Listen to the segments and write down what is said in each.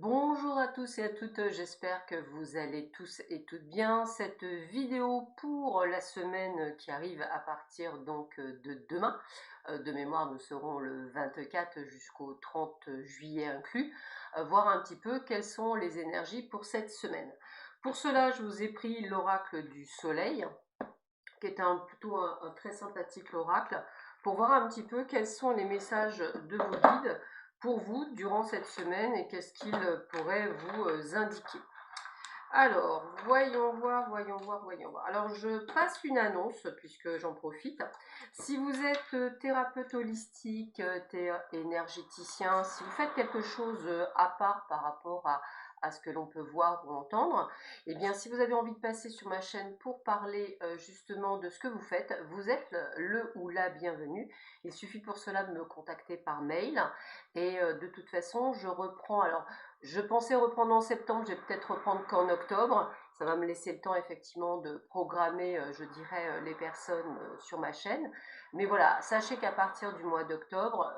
Bonjour à tous et à toutes, j'espère que vous allez tous et toutes bien. Cette vidéo pour la semaine qui arrive à partir donc de demain, de mémoire nous serons le 24 jusqu'au 30 juillet inclus, voir un petit peu quelles sont les énergies pour cette semaine. Pour cela, je vous ai pris l'oracle du soleil, qui est plutôt un très sympathique oracle, pour voir un petit peu quels sont les messages de vos guides pour vous durant cette semaine et qu'est-ce qu'ils pourraient vous indiquer. Alors, voyons voir. Alors, je passe une annonce puisque j'en profite. Si vous êtes thérapeute holistique, énergéticien, si vous faites quelque chose à part par rapport à ce que l'on peut voir ou entendre, eh bien, si vous avez envie de passer sur ma chaîne pour parler justement de ce que vous faites, vous êtes le ou la bienvenue. Il suffit pour cela de me contacter par mail et de toute façon, je reprends. Alors, je pensais reprendre en septembre, je vais peut-être reprendre qu'en octobre. Ça va me laisser le temps effectivement de programmer, je dirais, les personnes sur ma chaîne. Mais voilà, sachez qu'à partir du mois d'octobre,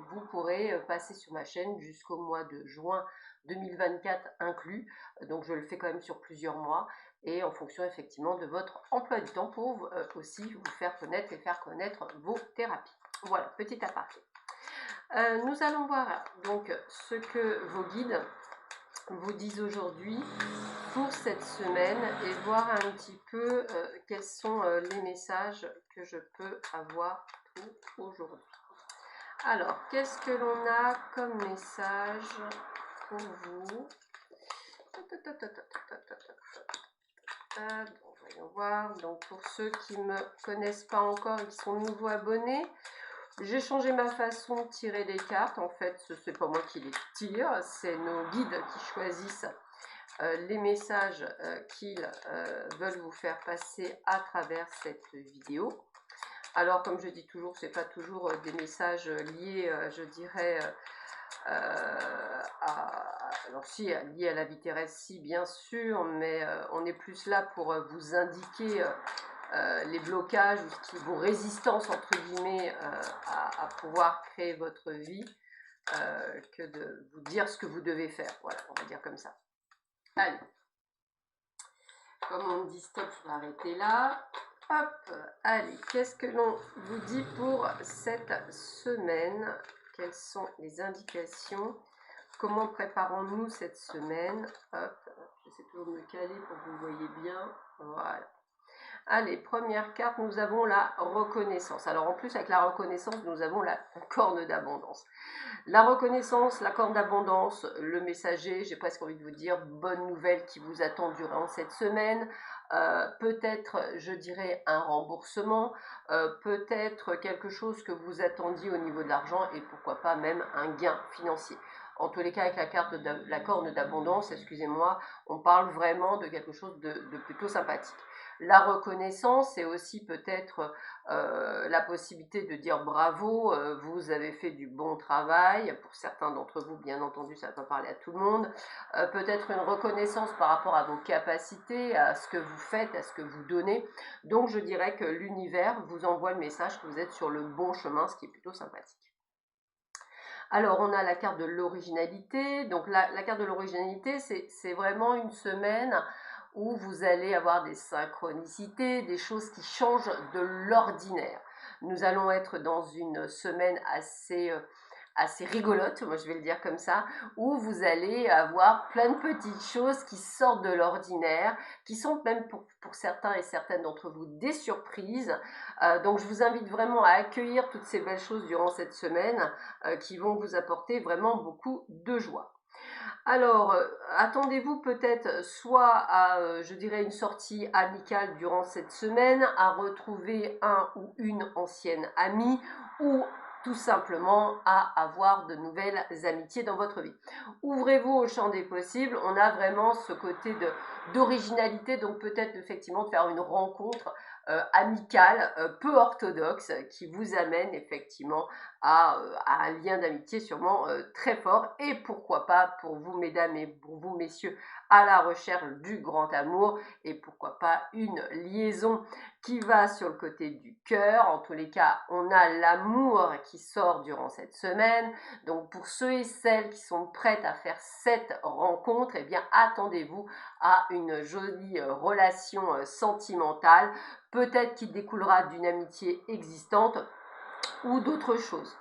vous pourrez passer sur ma chaîne jusqu'au mois de juin 2024 inclus. Donc je le fais quand même sur plusieurs mois et en fonction effectivement de votre emploi du temps pour aussi vous faire connaître et faire connaître vos thérapies. Voilà, petit aparté. Nous allons voir donc ce que vos guides vous disent aujourd'hui pour cette semaine et voir un petit peu quels sont les messages que je peux avoir pour aujourd'hui. Alors, qu'est-ce que l'on a comme message pour vous? Donc, voyons voir. Donc, pour ceux qui ne me connaissent pas encore et qui sont nouveaux abonnés, j'ai changé ma façon de tirer les cartes. En fait, ce n'est pas moi qui les tire, c'est nos guides qui choisissent les messages qu'ils veulent vous faire passer à travers cette vidéo. Alors, comme je dis toujours, ce n'est pas toujours des messages liés, je dirais, alors si, liés à la vie terrestre, si, bien sûr, mais on est plus là pour vous indiquer les blocages ou vos résistances entre guillemets à pouvoir créer votre vie que de vous dire ce que vous devez faire. Voilà, on va dire comme ça. Allez, comme on me dit stop, je vais arrêter là. Hop, allez, qu'est-ce que l'on vous dit pour cette semaine? Quelles sont les indications? Comment préparons-nous cette semaine? Hop, j'essaie toujours de me caler pour que vous voyez bien. Voilà. Allez, première carte, nous avons la reconnaissance. Alors en plus, avec la reconnaissance, nous avons la corne d'abondance. La reconnaissance, la corne d'abondance, le messager, j'ai presque envie de vous dire, bonne nouvelle qui vous attend durant cette semaine. Peut-être, je dirais, un remboursement, peut-être quelque chose que vous attendiez au niveau de l'argent et pourquoi pas même un gain financier. En tous les cas, avec la carte de la corne d'abondance, excusez-moi, on parle vraiment de quelque chose de plutôt sympathique. La reconnaissance, c'est aussi peut-être la possibilité de dire bravo, vous avez fait du bon travail. Pour certains d'entre vous, bien entendu, ça ne va pas parler à tout le monde. Peut-être une reconnaissance par rapport à vos capacités, à ce que vous faites, à ce que vous donnez. Donc, je dirais que l'univers vous envoie le message que vous êtes sur le bon chemin, ce qui est plutôt sympathique. Alors, on a la carte de l'originalité. Donc, la carte de l'originalité, c'est vraiment une semaine où vous allez avoir des synchronicités, des choses qui changent de l'ordinaire. Nous allons être dans une semaine assez rigolote, moi je vais le dire comme ça, où vous allez avoir plein de petites choses qui sortent de l'ordinaire, qui sont même pour certains et certaines d'entre vous des surprises. Donc je vous invite vraiment à accueillir toutes ces belles choses durant cette semaine qui vont vous apporter vraiment beaucoup de joie. Alors, attendez-vous peut-être soit à, je dirais, une sortie amicale durant cette semaine, à retrouver un ou une ancienne amie, ou tout simplement à avoir de nouvelles amitiés dans votre vie. Ouvrez-vous au champ des possibles, on a vraiment ce côté d'originalité, donc peut-être effectivement de faire une rencontre amicale, peu orthodoxe, qui vous amène effectivement à un lien d'amitié sûrement très fort. Et pourquoi pas pour vous, mesdames, et pour vous, messieurs, à la recherche du grand amour, et pourquoi pas une liaison qui va sur le côté du cœur. En tous les cas, on a l'amour qui sort durant cette semaine. Donc pour ceux et celles qui sont prêtes à faire cette rencontre, eh bien attendez-vous à une jolie relation sentimentale, peut-être qui découlera d'une amitié existante ou d'autres choses.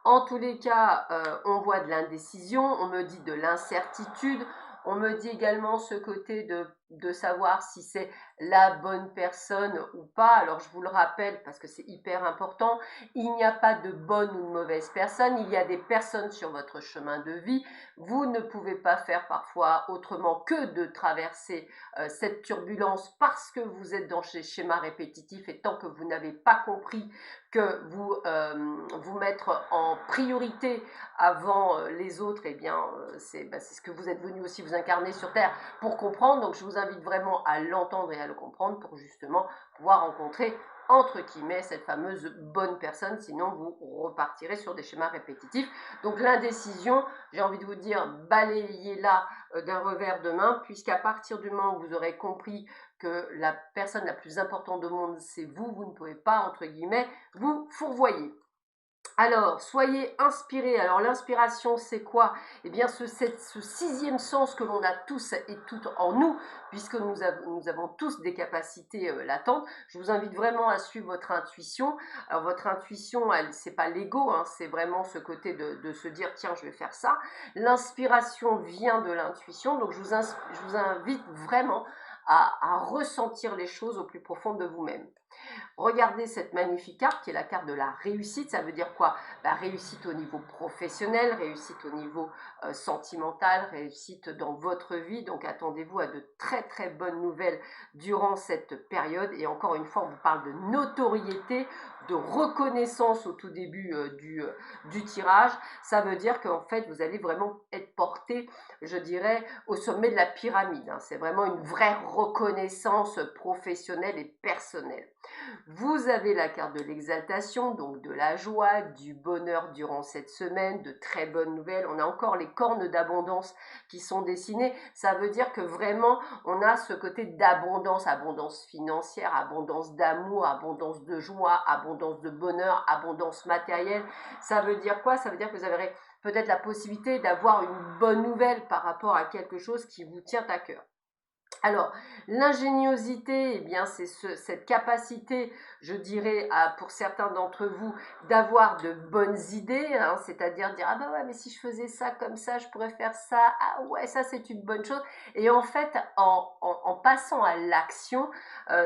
En tous les cas, on voit de l'indécision, on me dit de l'incertitude, on me dit également ce côté de savoir si c'est la bonne personne ou pas. Alors je vous le rappelle parce que c'est hyper important, il n'y a pas de bonne ou de mauvaise personne, il y a des personnes sur votre chemin de vie. Vous ne pouvez pas faire parfois autrement que de traverser cette turbulence parce que vous êtes dans ces schémas répétitifs, et tant que vous n'avez pas compris que vous mettre en priorité avant les autres, eh bien c'est ce que vous êtes venu aussi vous incarner sur Terre pour comprendre. Donc je vous invite vraiment à l'entendre et à le comprendre pour justement pouvoir rencontrer entre guillemets cette fameuse bonne personne, sinon vous repartirez sur des schémas répétitifs. Donc l'indécision, j'ai envie de vous dire, balayez-la d'un revers de main, puisqu'à partir du moment où vous aurez compris que la personne la plus importante au monde, c'est vous, vous ne pouvez pas, entre guillemets, vous fourvoyer. Alors, soyez inspirés. Alors, l'inspiration, c'est quoi? Eh bien, ce sixième sens que l'on a tous et toutes en nous, puisque nous avons tous des capacités latentes. Je vous invite vraiment à suivre votre intuition. Alors, votre intuition, c'est pas l'ego, hein, c'est vraiment ce côté de se dire, tiens, je vais faire ça. L'inspiration vient de l'intuition, donc je vous invite vraiment à ressentir les choses au plus profond de vous-même. Regardez cette magnifique carte qui est la carte de la réussite. Ça veut dire quoi? Réussite au niveau professionnel, réussite au niveau sentimental, réussite dans votre vie. Donc attendez-vous à de très très bonnes nouvelles durant cette période. Et encore une fois, on vous parle de notoriété, de reconnaissance au tout début du tirage. Ça veut dire qu'en fait, vous allez vraiment être porté, je dirais, au sommet de la pyramide. Hein. C'est vraiment une vraie reconnaissance professionnelle et personnelle. Vous avez la carte de l'exaltation, donc de la joie, du bonheur durant cette semaine, de très bonnes nouvelles. On a encore les cornes d'abondance qui sont dessinées. Ça veut dire que vraiment, on a ce côté d'abondance, abondance financière, abondance d'amour, abondance de joie, abondance de bonheur, abondance matérielle. Ça veut dire quoi? Ça veut dire que vous avez peut-être la possibilité d'avoir une bonne nouvelle par rapport à quelque chose qui vous tient à cœur. Alors, l'ingéniosité, eh bien, c'est cette capacité, je dirais, pour certains d'entre vous, d'avoir de bonnes idées, hein, c'est-à-dire dire, ah ben ouais, mais si je faisais ça comme ça, je pourrais faire ça, ah ouais, ça c'est une bonne chose. Et en fait, en passant à l'action,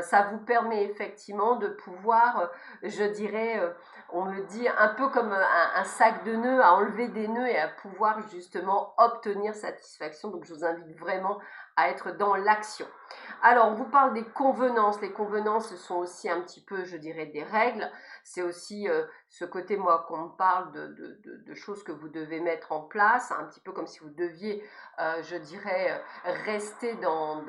ça vous permet effectivement de pouvoir, je dirais, on me dit, un peu comme un sac de nœuds, à enlever des nœuds et à pouvoir justement obtenir satisfaction. Donc, je vous invite vraiment à être dans l'action. Alors, on vous parle des convenances. Les convenances, ce sont aussi un petit peu, je dirais, des règles. C'est aussi ce côté, moi, qu'on me parle de choses que vous devez mettre en place, un petit peu comme si vous deviez, je dirais, rester dans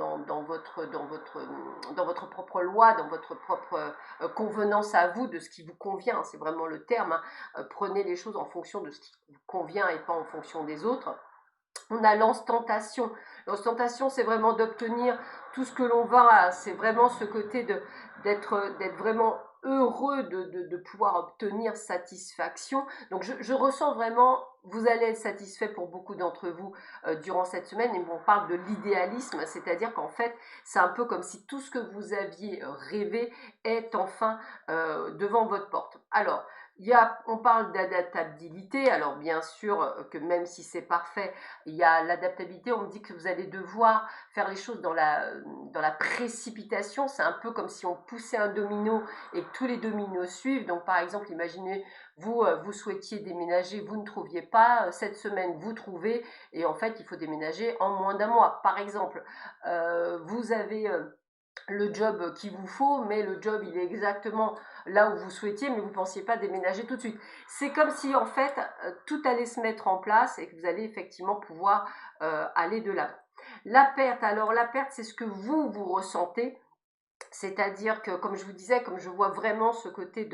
votre propre loi, dans votre propre convenance à vous, de ce qui vous convient. C'est vraiment le terme. Hein. Prenez les choses en fonction de ce qui vous convient et pas en fonction des autres. On a l'ostentation. L'ostentation, c'est vraiment d'obtenir tout ce que l'on va. C'est vraiment ce côté d'être vraiment heureux de pouvoir obtenir satisfaction. Donc, je ressens vraiment, vous allez être satisfait pour beaucoup d'entre vous durant cette semaine. Et on parle de l'idéalisme, c'est-à-dire qu'en fait, c'est un peu comme si tout ce que vous aviez rêvé est enfin devant votre porte. Alors, on parle d'adaptabilité. Alors, bien sûr que même si c'est parfait, il y a l'adaptabilité. On me dit que vous allez devoir faire les choses dans la précipitation. C'est un peu comme si on poussait un domino et que tous les dominos suivent. Donc, par exemple, imaginez, vous souhaitiez déménager, vous ne trouviez pas. Cette semaine, vous trouvez. Et en fait, il faut déménager en moins d'un mois. Par exemple, vous avez le job qu'il vous faut, mais le job il est exactement là où vous souhaitiez, mais vous ne pensiez pas déménager tout de suite. C'est comme si en fait tout allait se mettre en place et que vous allez effectivement pouvoir aller de l'avant. La perte, alors la perte c'est ce que vous ressentez, c'est-à-dire que comme je vous disais, comme je vois vraiment ce côté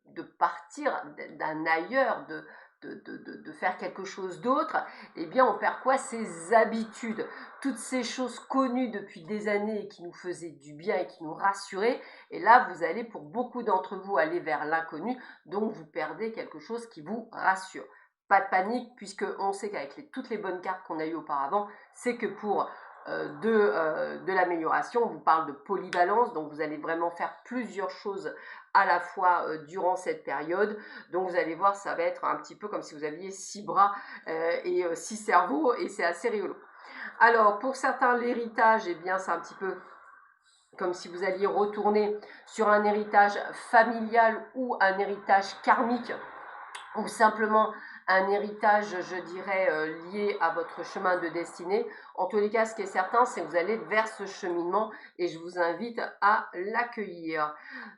de partir d'un ailleurs, de faire quelque chose d'autre, eh bien on perd quoi? Ses habitudes, toutes ces choses connues depuis des années et qui nous faisaient du bien et qui nous rassuraient, et là vous allez pour beaucoup d'entre vous aller vers l'inconnu, donc vous perdez quelque chose qui vous rassure. Pas de panique, puisque on sait qu'avec toutes les bonnes cartes qu'on a eues auparavant, c'est que pour de l'amélioration, on vous parle de polyvalence, donc vous allez vraiment faire plusieurs choses à la fois durant cette période. Donc vous allez voir, ça va être un petit peu comme si vous aviez 6 bras et 6 cerveaux, et c'est assez rigolo. Alors pour certains, l'héritage, eh bien c'est un petit peu comme si vous alliez retourner sur un héritage familial ou un héritage karmique, ou simplement un héritage, je dirais, lié à votre chemin de destinée. En tous les cas, ce qui est certain, c'est que vous allez vers ce cheminement et je vous invite à l'accueillir.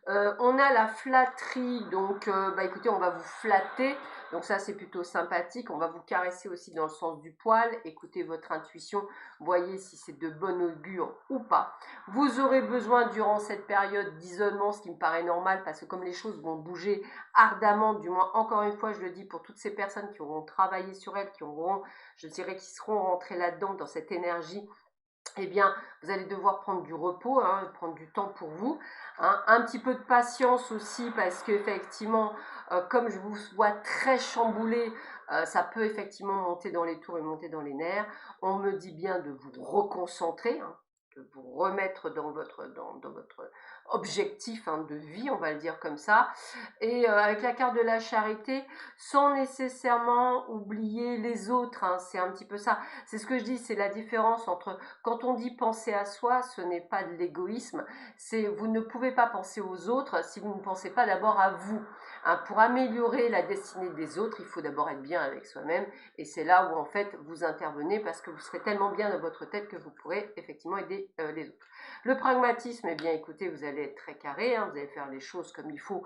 On a la flatterie, donc écoutez, on va vous flatter, donc ça c'est plutôt sympathique. On va vous caresser aussi dans le sens du poil, écoutez votre intuition, voyez si c'est de bon augure ou pas. Vous aurez besoin durant cette période d'isolement, ce qui me paraît normal, parce que comme les choses vont bouger ardemment, du moins encore une fois je le dis pour toutes ces personnes qui auront travaillé sur elles, qui auront, je dirais, qui seront rentrées là-dedans, dans cette énergie, eh bien, vous allez devoir prendre du repos, hein, prendre du temps pour vous, hein, un petit peu de patience aussi, parce qu'effectivement, comme je vous vois très chamboulé, ça peut effectivement monter dans les tours et monter dans les nerfs. On me dit bien de vous reconcentrer, hein, de vous remettre dans votre objectif, hein, de vie, on va le dire comme ça, et avec la carte de la charité, sans nécessairement oublier les autres, hein, c'est un petit peu ça, c'est ce que je dis, c'est la différence entre, quand on dit penser à soi, ce n'est pas de l'égoïsme, c'est vous ne pouvez pas penser aux autres si vous ne pensez pas d'abord à vous, hein. Pour améliorer la destinée des autres, il faut d'abord être bien avec soi-même, et c'est là où en fait vous intervenez, parce que vous serez tellement bien dans votre tête que vous pourrez effectivement aider les autres. Le pragmatisme, eh bien écoutez, vous allez être très carré, hein, vous allez faire les choses comme il faut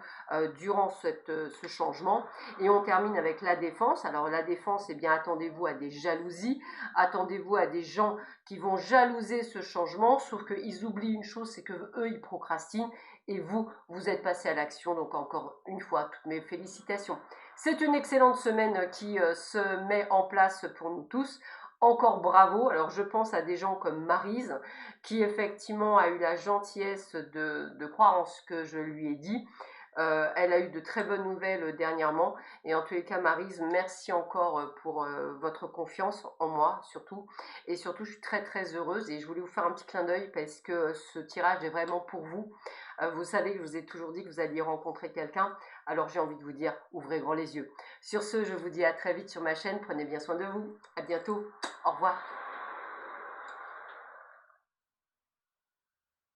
durant ce changement, et on termine avec la défense. Alors la défense, eh bien attendez-vous à des jalousies, attendez-vous à des gens qui vont jalouser ce changement, sauf qu'ils oublient une chose, c'est que eux ils procrastinent, et vous êtes passé à l'action. Donc encore une fois, toutes mes félicitations. C'est une excellente semaine qui se met en place pour nous tous. Encore bravo. Alors je pense à des gens comme Maryse, qui effectivement a eu la gentillesse de croire en ce que je lui ai dit. Elle a eu de très bonnes nouvelles dernièrement, et en tous les cas, Maryse, merci encore pour votre confiance en moi surtout, et surtout je suis très très heureuse, et je voulais vous faire un petit clin d'œil parce que ce tirage est vraiment pour vous. Vous savez que je vous ai toujours dit que vous alliez rencontrer quelqu'un, alors j'ai envie de vous dire, ouvrez grand les yeux. Sur ce, je vous dis à très vite sur ma chaîne, prenez bien soin de vous, à bientôt, au revoir.